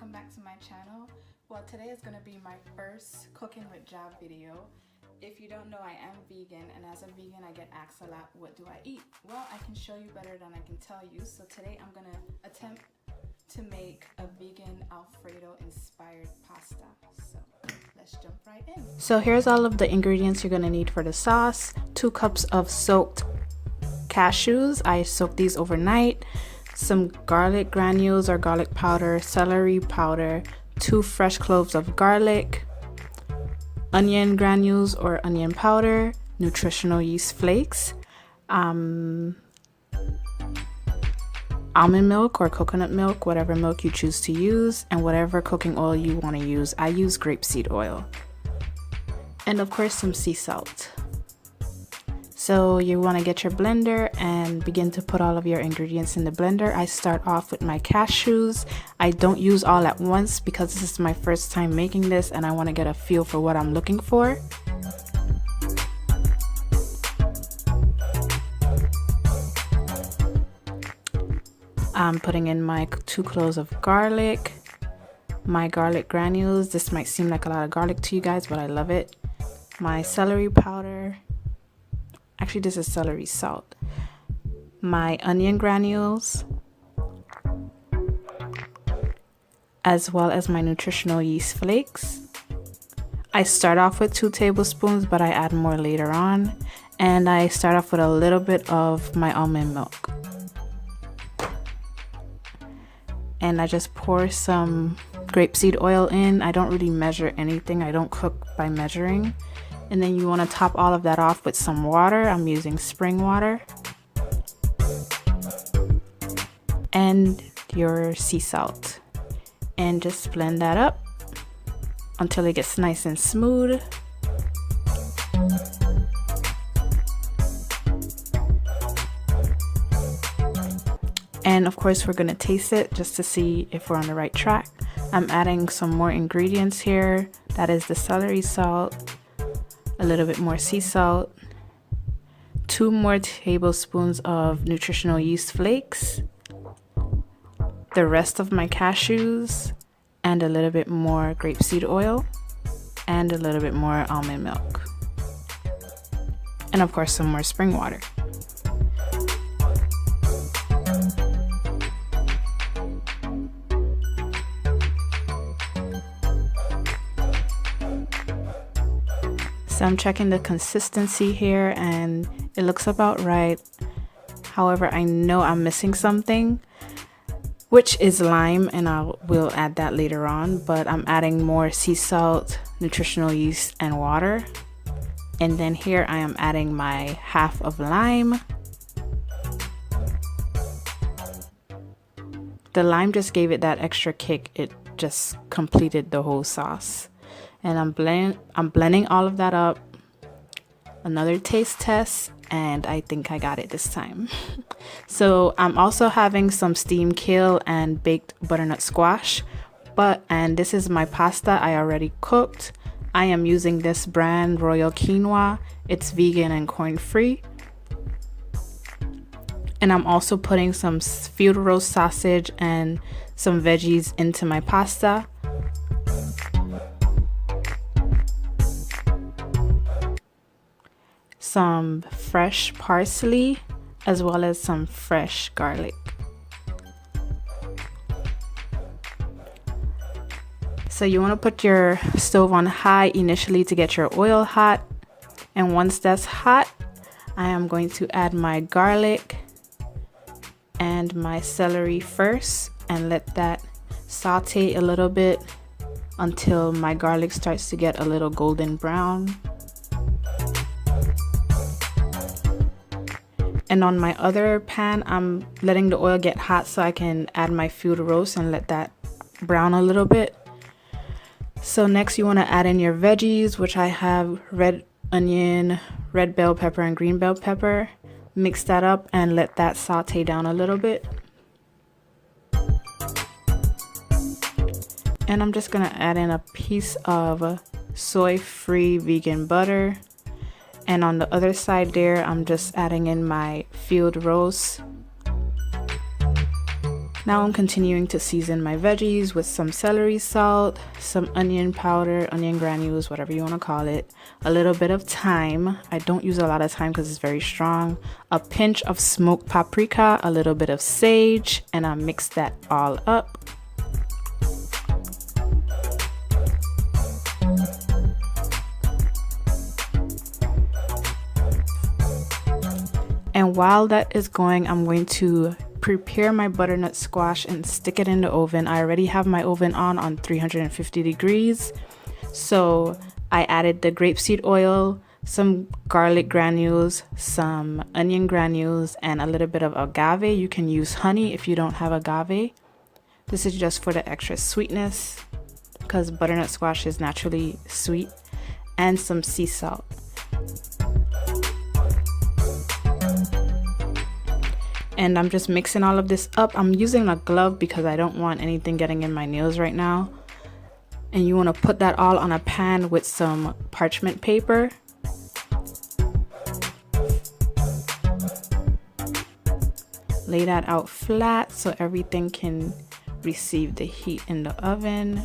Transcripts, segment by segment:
welcome back to my channel. Well, today is going to be my first cooking with Jab video. If you don't know, I am vegan, and as a vegan I get asked a lot, what do I eat? Well, I can show you better than I can tell you. So today I'm going to attempt to make a vegan Alfredo inspired pasta. So let's jump right in. So here's all of the ingredients you're going to need for the sauce. 2 cups of soaked cashews. I soaked these overnight. Some garlic granules or garlic powder, celery powder, 2 fresh cloves of garlic, onion granules or onion powder, nutritional yeast flakes, almond milk or coconut milk, whatever milk you choose to use, and whatever cooking oil you want to use. I use grapeseed oil. And of course some sea salt. So you want to get your blender and begin to put all of your ingredients in the blender. I start off with my cashews. I don't use all at once because this is my first time making this and I want to get a feel for what I'm looking for. I'm putting in my 2 cloves of garlic, my garlic granules. This might seem like a lot of garlic to you guys, but I love it. My celery powder. Actually, this is celery salt. My onion granules, as well as my nutritional yeast flakes. I start off with 2 tablespoons, but I add more later on. And I start off with a little bit of my almond milk. And I just pour some grapeseed oil in. I don't really measure anything. I don't cook by measuring. And then you want to top all of that off with some water. I'm using spring water. And your sea salt. And just blend that up until it gets nice and smooth. And of course we're going to taste it just to see if we're on the right track. I'm adding some more ingredients here. That is the celery salt. A little bit more sea salt, 2 more tablespoons of nutritional yeast flakes, the rest of my cashews, and a little bit more grapeseed oil, and a little bit more almond milk, and of course some more spring water. So I'm checking the consistency here and it looks about right. However, I know I'm missing something, which is lime, and we'll add that later on. But I'm adding more sea salt, nutritional yeast, and water. And then here I am adding my half of lime. The lime just gave it that extra kick. It just completed the whole sauce. And I'm blending all of that up. Another taste test, and I think I got it this time. So I'm also having some steamed kale and baked butternut squash. And this is my pasta I already cooked. I am using this brand Royal Quinoa. It's vegan and corn free. And I'm also putting some field roast sausage and some veggies into my pasta. Some fresh parsley, as well as some fresh garlic. So you want to put your stove on high initially to get your oil hot. And once that's hot, I am going to add my garlic and my celery first and let that saute a little bit until my garlic starts to get a little golden brown. And on my other pan, I'm letting the oil get hot so I can add my field roast and let that brown a little bit. So next you want to add in your veggies, which I have red onion, red bell pepper, and green bell pepper. Mix that up and let that saute down a little bit. And I'm just going to add in a piece of soy-free vegan butter. And on the other side there, I'm just adding in my field roast. Now I'm continuing to season my veggies with some celery salt, some onion powder, onion granules, whatever you want to call it, a little bit of thyme. I don't use a lot of thyme because it's very strong, a pinch of smoked paprika, a little bit of sage, and I mix that all up. And while that is going, I'm going to prepare my butternut squash and stick it in the oven. I already have my oven on 350 degrees. So I added the grapeseed oil, some garlic granules, some onion granules, and a little bit of agave. You can use honey if you don't have agave. This is just for the extra sweetness because butternut squash is naturally sweet, and some sea salt. And I'm just mixing all of this up. I'm using a glove because I don't want anything getting in my nails right now. And you want to put that all on a pan with some parchment paper. Lay that out flat so everything can receive the heat in the oven.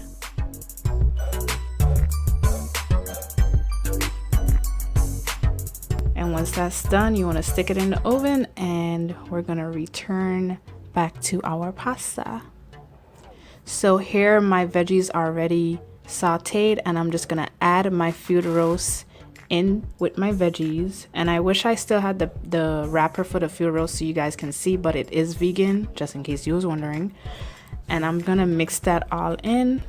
And once that's done, you want to stick it in the oven, and we're going to return back to our pasta. So here my veggies are already sauteed, and I'm just going to add my food roast in with my veggies. And I wish I still had the wrapper for the food roast so you guys can see, but it is vegan, just in case you was wondering. And I'm going to mix that all in.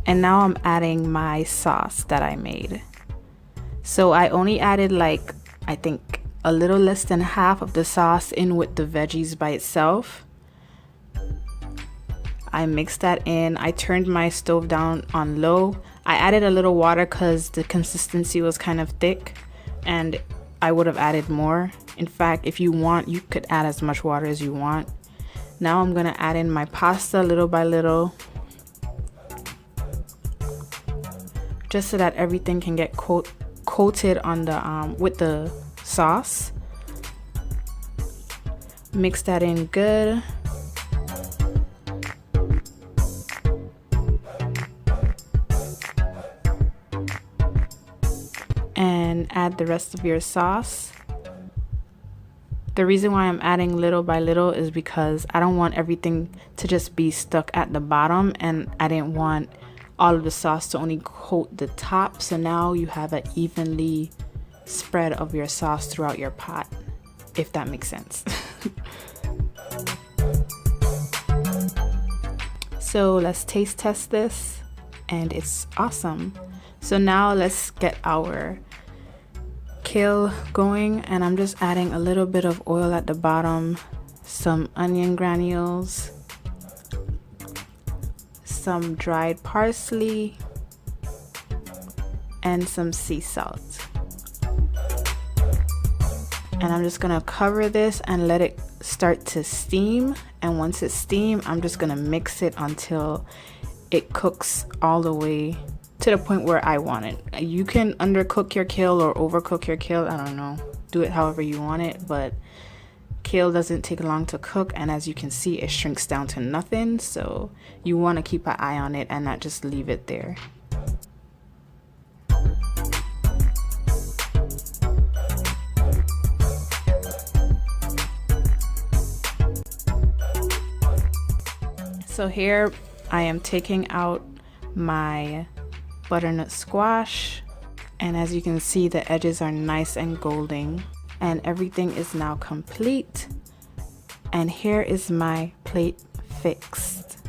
And now I'm adding my sauce that I made. So I only added like, I think a little less than half of the sauce in with the veggies by itself. I mixed that in. I turned my stove down on low. I added a little water because the consistency was kind of thick and I would have added more. In fact, if you want, you could add as much water as you want. Now I'm gonna add in my pasta little by little, just so that everything can get coated on the with the sauce. Mix that in good. And add the rest of your sauce. The reason why I'm adding little by little is because I don't want everything to just be stuck at the bottom, and I didn't want all of the sauce to only coat the top. So now you have an evenly spread of your sauce throughout your pot, if that makes sense. So let's taste test this, and it's awesome. So now let's get our kale going, and I'm just adding a little bit of oil at the bottom, some onion granules, some dried parsley, and some sea salt. And I'm just gonna cover this and let it start to steam. And once it's steamed, I'm just gonna mix it until it cooks all the way to the point where I want it. You can undercook your kale or overcook your kale, I don't know. Do it however you want it, but kale doesn't take long to cook, and as you can see, it shrinks down to nothing. So you want to keep an eye on it and not just leave it there. So here I am taking out my butternut squash, and as you can see, the edges are nice and golden, and everything is now complete. And here is my plate fixed.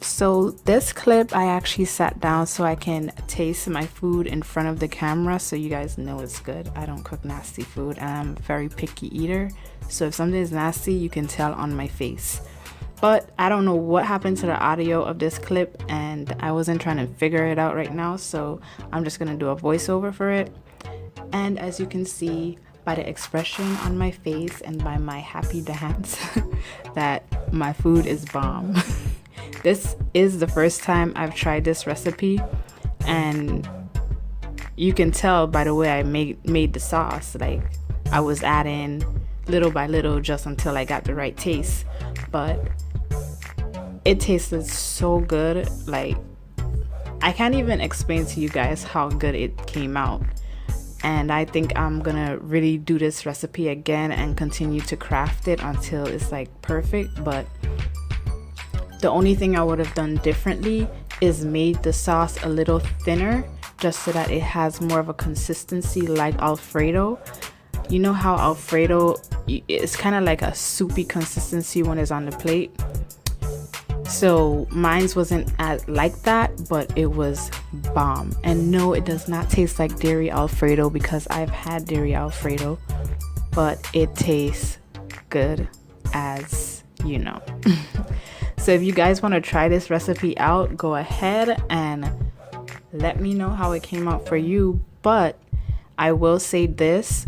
So this clip, I actually sat down so I can taste my food in front of the camera so you guys know it's good. I don't cook nasty food, and I'm a very picky eater. So if something is nasty, you can tell on my face. But I don't know what happened to the audio of this clip, and I wasn't trying to figure it out right now, so I'm just gonna do a voiceover for it. And as you can see by the expression on my face and by my happy dance that my food is bomb. This is the first time I've tried this recipe, and you can tell by the way I made the sauce. Like, I was adding little by little just until I got the right taste. But it tasted so good. Like, I can't even explain to you guys how good it came out. And I think I'm gonna really do this recipe again and continue to craft it until it's like perfect. But the only thing I would have done differently is made the sauce a little thinner, just so that it has more of a consistency like Alfredo. You know how Alfredo, it's kind of like a soupy consistency when it's on the plate. So mine's wasn't like that, but it was bomb. And no, it does not taste like dairy Alfredo, because I've had dairy Alfredo, but it tastes good as you know. So if you guys want to try this recipe out, go ahead and let me know how it came out for you. But I will say this: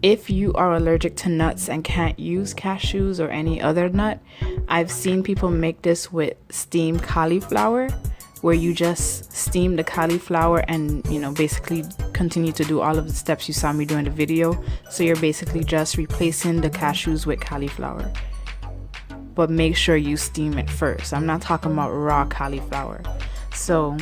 if you are allergic to nuts and can't use cashews or any other nut, I've seen people make this with steamed cauliflower, where you just steam the cauliflower and, you know, basically continue to do all of the steps you saw me do in the video. So you're basically just replacing the cashews with cauliflower. But make sure you steam it first. I'm not talking about raw cauliflower. So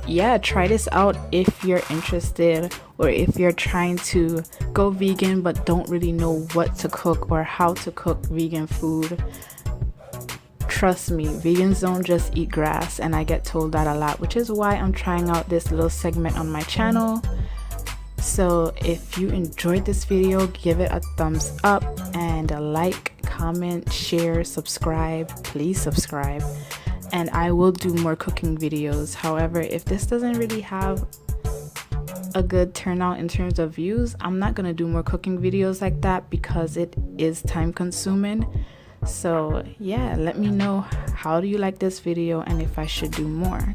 yeah, try this out if you're interested, or if you're trying to go vegan but don't really know what to cook or how to cook vegan food. Trust me, vegans don't just eat grass, and I get told that a lot, which is why I'm trying out this little segment on my channel. So if you enjoyed this video, give it a thumbs up and a like, comment, share, subscribe. Please subscribe. And I will do more cooking videos. However, if this doesn't really have a good turnout in terms of views, I'm not gonna do more cooking videos like that, because it is time consuming. So yeah, let me know, how do you like this video and if I should do more.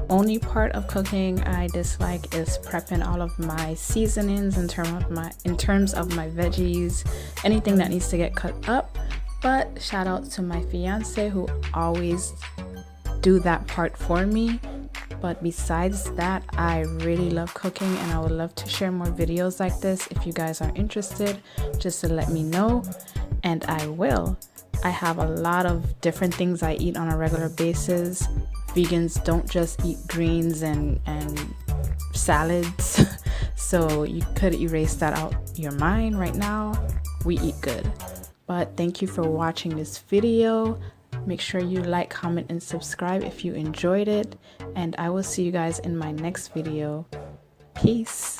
Only part of cooking I dislike is prepping all of my seasonings in terms of my veggies, anything that needs to get cut up. But shout out to my fiance, who always do that part for me. But besides that, I really love cooking, and I would love to share more videos like this. If you guys are interested, just to let me know, and I will. I have a lot of different things I eat on a regular basis. Vegans don't just eat greens and salads. So you could erase that out your mind right now. We eat good. But thank you for watching this video. Make sure you like, comment, and subscribe if you enjoyed it. And I will see you guys in my next video. Peace.